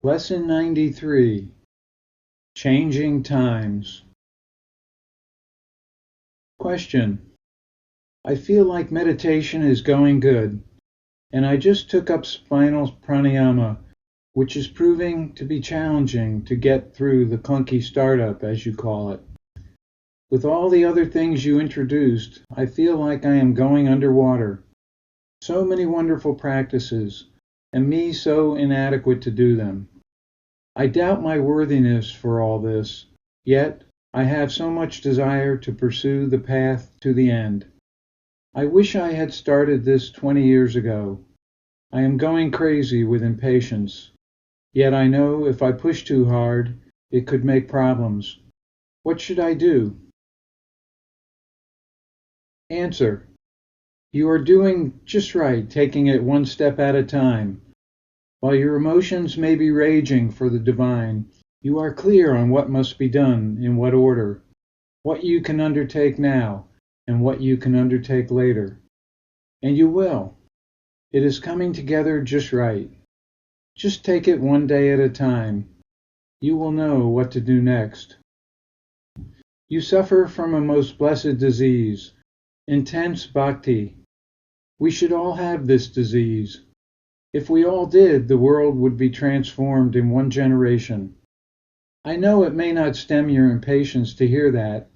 Lesson 93. Changing Times. Question. I feel like meditation is going good, and I just took up spinal pranayama, which is proving to be challenging to get through the clunky startup, as you call it. With all the other things you introduced, I feel like I am going underwater. So many wonderful practices, and me so inadequate to do them. I doubt my worthiness for all this, yet I have so much desire to pursue the path to the end. I wish I had started this 20 years ago. I am going crazy with impatience, yet I know if I push too hard, it could make problems. What should I do? Answer. You are doing just right, taking it one step at a time. While your emotions may be raging for the divine, you are clear on what must be done, in what order, what you can undertake now, and what you can undertake later. And you will. It is coming together just right. Just take it one day at a time. You will know what to do next. You suffer from a most blessed disease, intense bhakti. We should all have this disease. If we all did, the world would be transformed in one generation. I know it may not stem your impatience to hear that,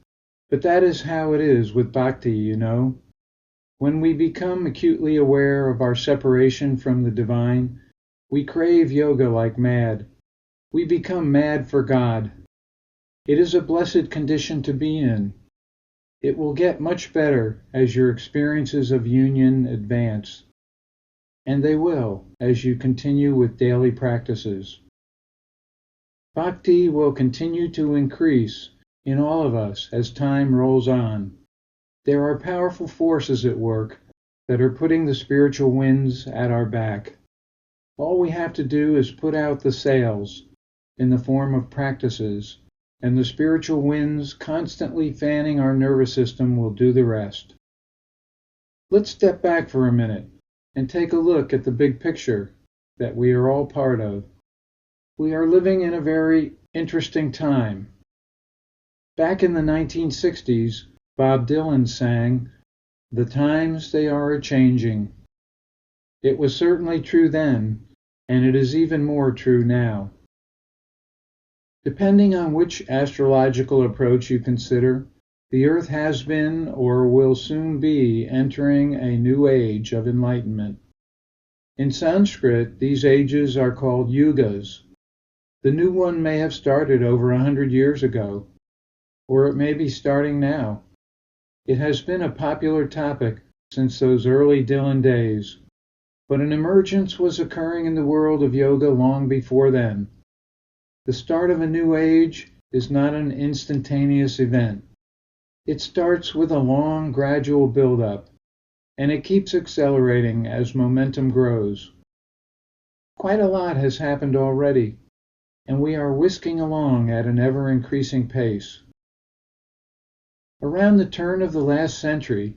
but that is how it is with bhakti, you know. When we become acutely aware of our separation from the divine, we crave yoga like mad. We become mad for God. It is a blessed condition to be in. It will get much better as your experiences of union advance. And they will, as you continue with daily practices. Bhakti will continue to increase in all of us as time rolls on. There are powerful forces at work that are putting the spiritual winds at our back. All we have to do is put out the sails in the form of practices, and the spiritual winds constantly fanning our nervous system will do the rest. Let's step back for a minute and take a look at the big picture that we are all part of. We are living in a very interesting time. Back in the 1960s, Bob Dylan sang, "The times they are a-changing." It was certainly true then, and it is even more true now. Depending on which astrological approach you consider, the Earth has been or will soon be entering a new age of enlightenment. In Sanskrit, these ages are called yugas. The new one may have started over 100 years ago, or it may be starting now. It has been a popular topic since those early Dylan days, but an emergence was occurring in the world of yoga long before then. The start of a new age is not an instantaneous event. It starts with a long, gradual build-up, and it keeps accelerating as momentum grows. Quite a lot has happened already, and we are whisking along at an ever-increasing pace. Around the turn of the last century,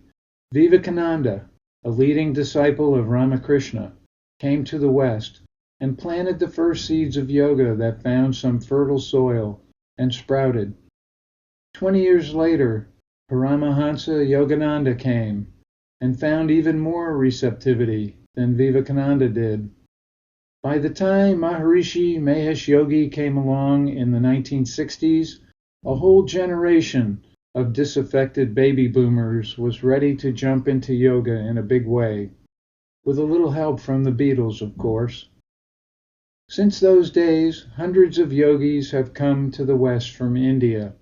Vivekananda, a leading disciple of Ramakrishna, came to the West and planted the first seeds of yoga that found some fertile soil and sprouted. 20 years later, Paramahansa Yogananda came and found even more receptivity than Vivekananda did. By the time Maharishi Mahesh Yogi came along in the 1960s, a whole generation of disaffected baby boomers was ready to jump into yoga in a big way, with a little help from the Beatles, of course. Since those days, hundreds of yogis have come to the West from India,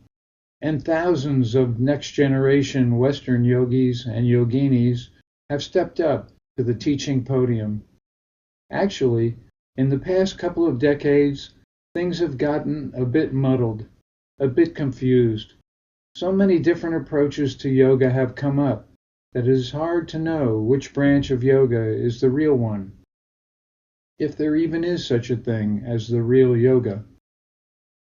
and thousands of next-generation Western yogis and yoginis have stepped up to the teaching podium. Actually, in the past couple of decades, things have gotten a bit muddled, a bit confused. So many different approaches to yoga have come up that it is hard to know which branch of yoga is the real one, if there even is such a thing as the real yoga.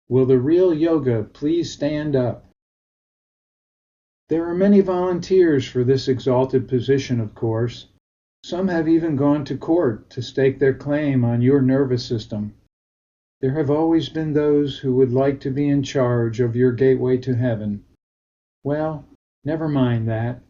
Will the real yoga please stand up? There are many volunteers for this exalted position, of course. Some have even gone to court to stake their claim on your nervous system. There have always been those who would like to be in charge of your gateway to heaven. Well, never mind that.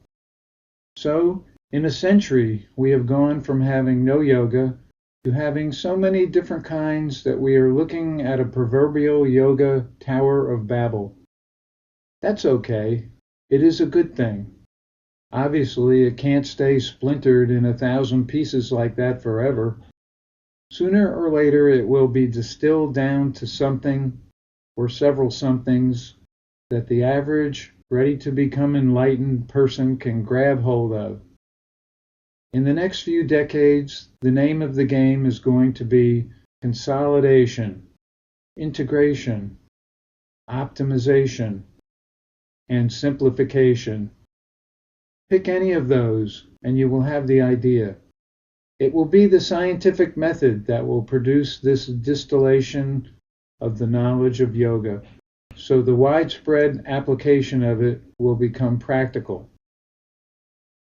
So, in a century, we have gone from having no yoga to having so many different kinds that we are looking at a proverbial yoga Tower of Babel. That's okay. It is a good thing. Obviously, it can't stay splintered in 1,000 pieces like that forever. Sooner or later, it will be distilled down to something or several somethings that the average, ready-to-become enlightened person can grab hold of. In the next few decades, the name of the game is going to be consolidation, integration, optimization, and simplification. Pick any of those, and you will have the idea. It will be the scientific method that will produce this distillation of the knowledge of yoga, so the widespread application of it will become practical.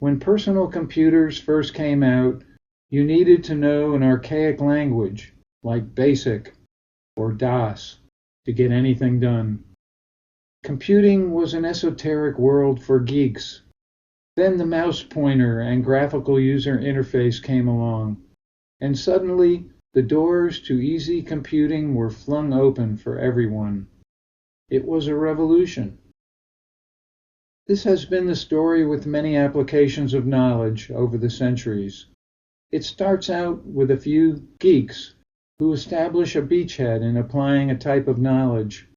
When personal computers first came out, you needed to know an archaic language, like BASIC or DOS, to get anything done. Computing was an esoteric world for geeks. Then the mouse pointer and graphical user interface came along, and suddenly the doors to easy computing were flung open for everyone. It was a revolution. This has been the story with many applications of knowledge over the centuries. It starts out with a few geeks who establish a beachhead in applying a type of knowledge.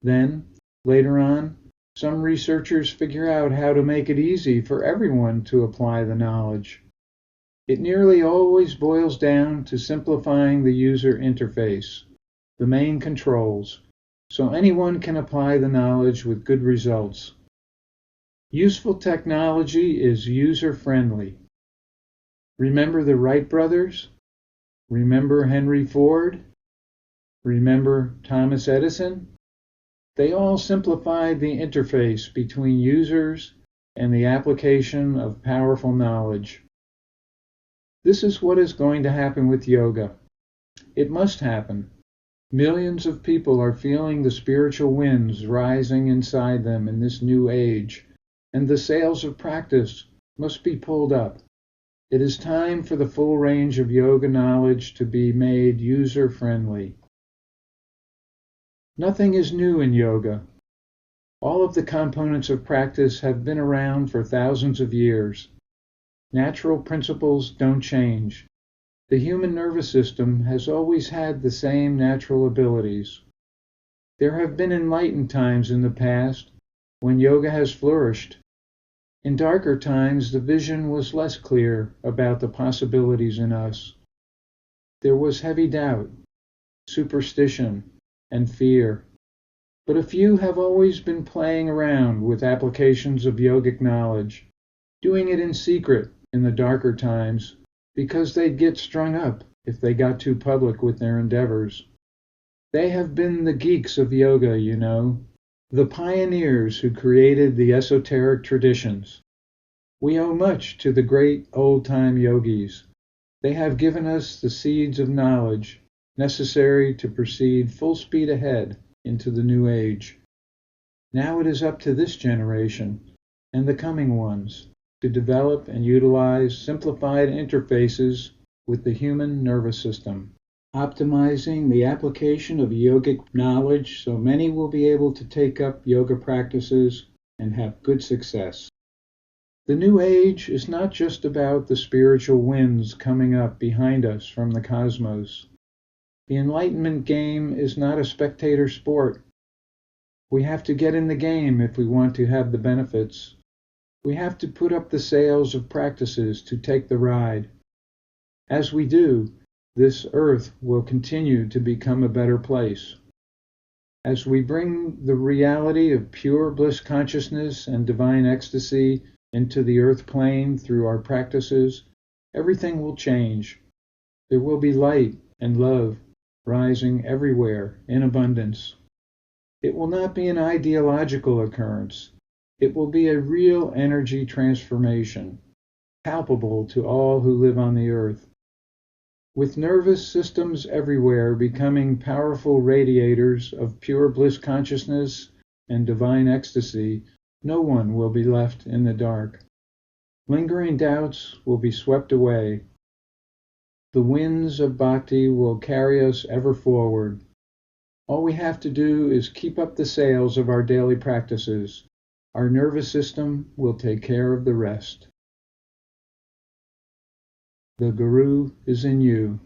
Then, later on, some researchers figure out how to make it easy for everyone to apply the knowledge. It nearly always boils down to simplifying the user interface, the main controls, so anyone can apply the knowledge with good results. Useful technology is user-friendly. Remember the Wright brothers? Remember Henry Ford? Remember Thomas Edison? They all simplified the interface between users and the application of powerful knowledge. This is what is going to happen with yoga. It must happen. Millions of people are feeling the spiritual winds rising inside them in this new age, and the sails of practice must be pulled up. It is time for the full range of yoga knowledge to be made user-friendly. Nothing is new in yoga. All of the components of practice have been around for thousands of years. Natural principles don't change. The human nervous system has always had the same natural abilities. There have been enlightened times in the past when yoga has flourished. In darker times, the vision was less clear about the possibilities in us. There was heavy doubt, superstition, and fear. But a few have always been playing around with applications of yogic knowledge, doing it in secret in the darker times, because they'd get strung up if they got too public with their endeavors. They have been the geeks of yoga, you know, the pioneers who created the esoteric traditions. We owe much to the great old-time yogis. They have given us the seeds of knowledge necessary to proceed full speed ahead into the new age. Now it is up to this generation and the coming ones to develop and utilize simplified interfaces with the human nervous system, optimizing the application of yogic knowledge so many will be able to take up yoga practices and have good success. The new age is not just about the spiritual winds coming up behind us from the cosmos. The enlightenment game is not a spectator sport. We have to get in the game if we want to have the benefits. We have to put up the sails of practices to take the ride. As we do, this earth will continue to become a better place. As we bring the reality of pure bliss consciousness and divine ecstasy into the earth plane through our practices, everything will change. There will be light and love rising everywhere in abundance. It will not be an ideological occurrence. It will be a real energy transformation, palpable to all who live on the earth. With nervous systems everywhere becoming powerful radiators of pure bliss consciousness and divine ecstasy, no one will be left in the dark. Lingering doubts will be swept away. The winds of bhakti will carry us ever forward. All we have to do is keep up the sails of our daily practices. Our nervous system will take care of the rest. The Guru is in you.